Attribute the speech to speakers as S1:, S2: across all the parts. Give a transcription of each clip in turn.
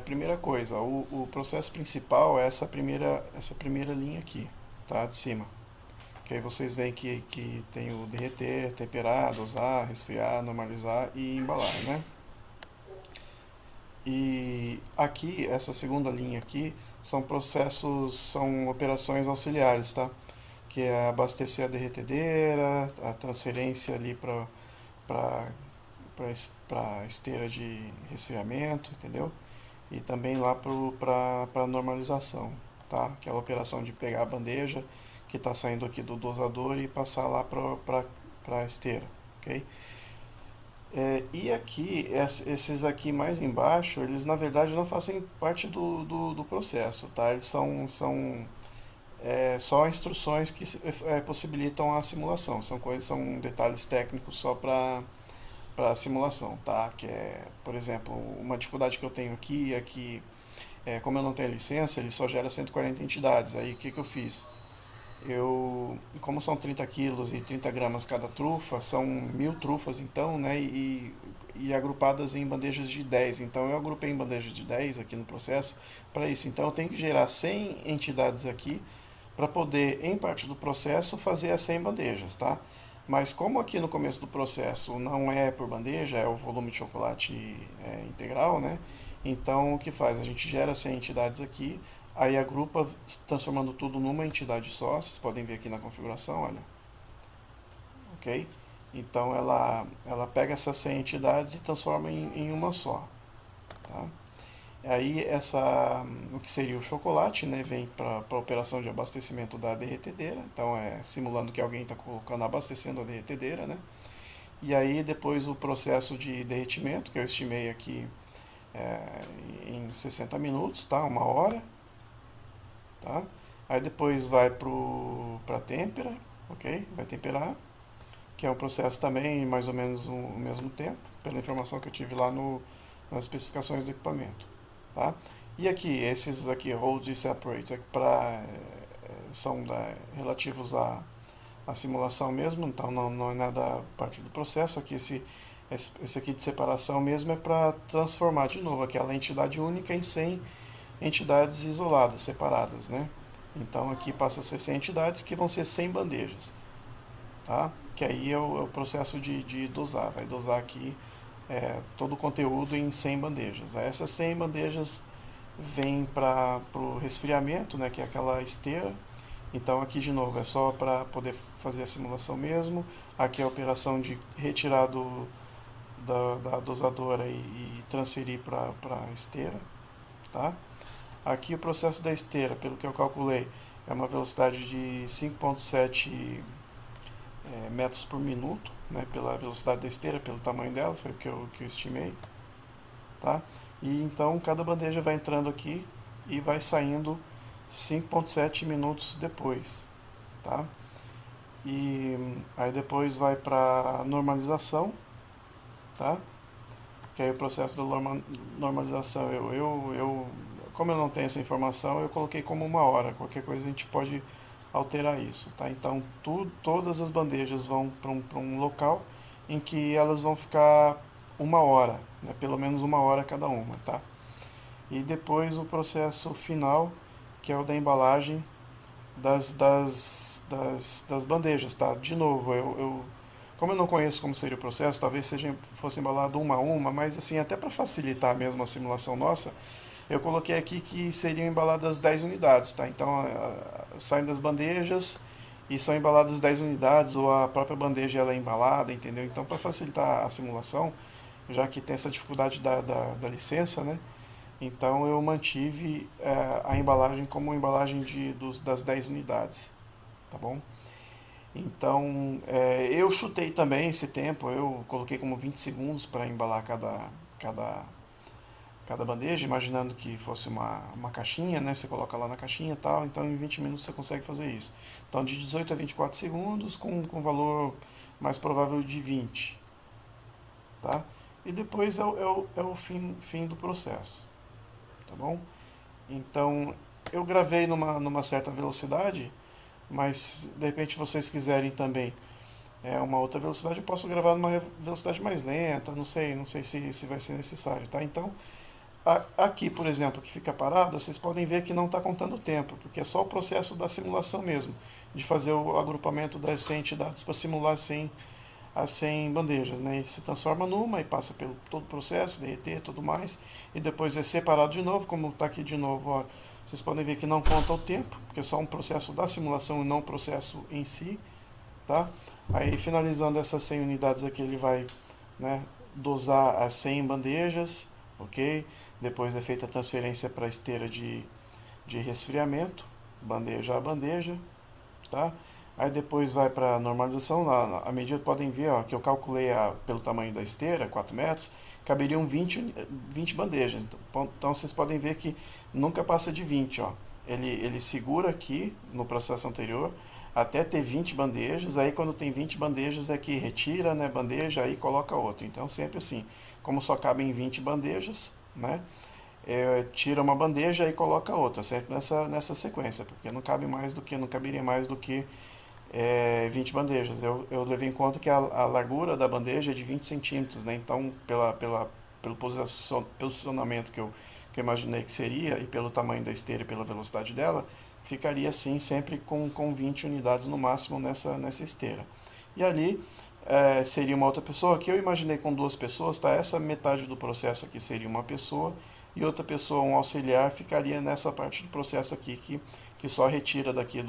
S1: Primeira coisa, o processo principal é essa primeira linha aqui, tá? De cima. Que aí vocês veem que tem o derreter, temperar, dosar, resfriar, normalizar e embalar, né? E aqui, essa segunda linha aqui, são operações auxiliares, tá? Que é abastecer a derretedeira, a transferência ali para a esteira de resfriamento, entendeu? E também lá para normalização, tá? Aquela operação de pegar a bandeja que está saindo aqui do dosador e passar lá para a esteira, ok? E aqui, esses aqui mais embaixo, eles na verdade não fazem parte do processo, tá? Eles são só instruções que possibilitam a simulação, são detalhes técnicos só para a simulação, tá? Que é, por exemplo, uma dificuldade que eu tenho aqui é que, como eu não tenho licença, ele só gera 140 entidades. Aí o que eu fiz? Como são 30 quilos e 30 gramas cada trufa, são 1000 trufas então, né? E agrupadas em bandejas de 10. Então eu agrupei em bandejas de 10 aqui no processo para isso. Então eu tenho que gerar 100 entidades aqui para poder, em parte do processo, fazer as 100 bandejas, tá? Mas como aqui no começo do processo não é por bandeja, é o volume de chocolate integral, né? Então o que faz? A gente gera 100 entidades aqui, aí agrupa transformando tudo numa entidade só, vocês podem ver aqui na configuração, olha. Ok? Então ela pega essas 100 entidades e transforma em uma só. Tá? Aí o que seria o chocolate, né, vem para a operação de abastecimento da derretedeira. Então simulando que alguém está colocando, abastecendo a derretedeira, né? E aí depois o processo de derretimento, que eu estimei aqui em 60 minutos, tá? Uma hora, tá? Aí depois vai para a têmpera, ok? Vai temperar, que é um processo também mais ou menos o mesmo tempo, pela informação que eu tive lá nas especificações do equipamento, tá? E aqui, esses aqui, holds e separates, são relativos à simulação mesmo, então não é nada a partir do processo. Aqui esse aqui de separação mesmo é para transformar de novo aquela entidade única em 100 entidades isoladas, separadas, né? Então aqui passa a ser 100 entidades que vão ser 100 bandejas, tá? Que aí é o processo de dosar, vai dosar aqui todo o conteúdo em 100 bandejas. Aí essas 100 bandejas vêm para o resfriamento, né, que é aquela esteira. Então aqui de novo é só para poder fazer a simulação mesmo. Aqui é a operação de retirar da dosadora e transferir para a esteira, tá? Aqui o processo da esteira, pelo que eu calculei, é uma velocidade de 5,7 metros por minuto, né, pela velocidade da esteira, pelo tamanho dela, foi o que eu estimei, tá? E então cada bandeja vai entrando aqui e vai saindo 5,7 minutos depois, tá? E aí depois vai para normalização, tá? Que aí o processo da normalização, como eu não tenho essa informação, eu coloquei como uma hora. Qualquer coisa a gente pode alterar isso, tá? Então todas as bandejas vão para um local em que elas vão ficar uma hora, né? Pelo menos uma hora cada uma, tá? E depois o processo final, que é o da embalagem das bandejas, tá? De novo, como eu não conheço como seria o processo, talvez fosse embalado uma a uma, mas assim, até para facilitar mesmo a simulação nossa, eu coloquei aqui que seriam embaladas 10 unidades, tá? Então, saem das bandejas e são embaladas 10 unidades, ou a própria bandeja ela é embalada, entendeu? Então, para facilitar a simulação, já que tem essa dificuldade da licença, né? Então, eu mantive a embalagem como embalagem das 10 unidades, tá bom? Então, eu chutei também esse tempo, eu coloquei como 20 segundos para embalar cada bandeja, imaginando que fosse uma caixinha, né? Você coloca lá na caixinha e tal, então em 20 minutos você consegue fazer isso. Então, de 18 a 24 segundos, com valor mais provável de 20, tá? E depois é o fim do processo, tá bom? Então, eu gravei numa certa velocidade, mas de repente vocês quiserem também uma outra velocidade, eu posso gravar numa velocidade mais lenta, não sei se vai ser necessário, tá? Então, aqui, por exemplo, que fica parado, vocês podem ver que não está contando o tempo, porque é só o processo da simulação mesmo, de fazer o agrupamento das 100 entidades para simular as 100 bandejas, né? E se transforma numa e passa pelo todo o processo, derreter e tudo mais, e depois é separado de novo, como está aqui de novo, ó, vocês podem ver que não conta o tempo, porque é só um processo da simulação e não o processo em si, tá? Aí finalizando essas 100 unidades aqui, ele vai, né, dosar as 100 bandejas, ok? Depois é feita a transferência para a esteira de resfriamento, bandeja a bandeja, tá? Aí depois vai para a normalização, à medida que podem ver, ó, que eu calculei pelo tamanho da esteira, 4 metros, caberiam 20 bandejas. Então vocês podem ver que nunca passa de 20, ó. Ele segura aqui no processo anterior até ter 20 bandejas, aí quando tem 20 bandejas é que retira, né, bandeja, aí coloca outra. Então sempre assim, como só cabem 20 bandejas, né, tira uma bandeja e coloca outra, sempre nessa sequência, porque não caberia mais do que 20 bandejas. Eu levei em conta que a largura da bandeja é de 20 centímetros, né? Então, pelo posicionamento que eu imaginei que seria, e pelo tamanho da esteira e pela velocidade dela, ficaria assim sempre com 20 unidades no máximo nessa esteira. E ali seria uma outra pessoa, que eu imaginei com duas pessoas, tá? Essa metade do processo aqui seria uma pessoa, e outra pessoa, um auxiliar, ficaria nessa parte do processo aqui que só retira daqui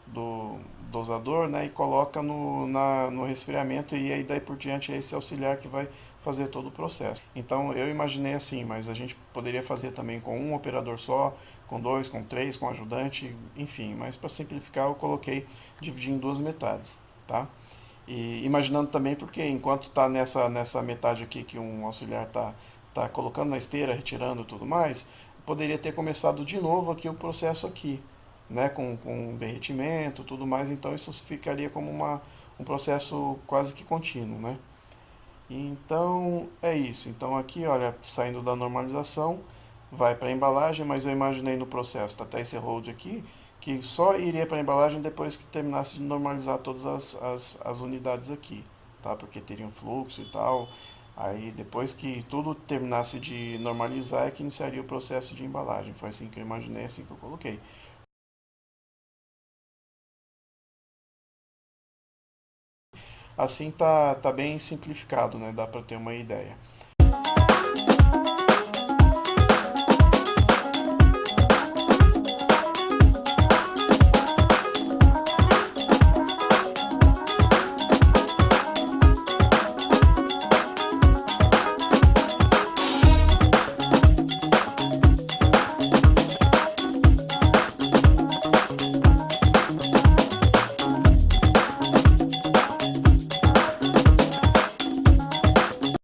S1: do dosador, né, e coloca no resfriamento, e aí daí por diante é esse auxiliar que vai fazer todo o processo. Então eu imaginei assim, mas a gente poderia fazer também com um operador só, com dois, com três, com ajudante, enfim, mas para simplificar eu coloquei dividir em duas metades, tá? E imaginando também porque enquanto está nessa metade aqui que um auxiliar tá colocando na esteira, retirando tudo mais, poderia ter começado de novo aqui o processo aqui, né, com derretimento, tudo mais, então isso ficaria como um processo quase que contínuo, né? Então é isso. Então aqui, olha, saindo da normalização, vai para a embalagem, mas eu imaginei no processo, tá até esse hold aqui, que só iria para a embalagem depois que terminasse de normalizar todas as unidades aqui, tá? Porque teria um fluxo e tal. Aí depois que tudo terminasse de normalizar é que iniciaria o processo de embalagem. Foi assim que eu imaginei, assim que eu coloquei. Assim tá bem simplificado, né? Dá para ter uma ideia.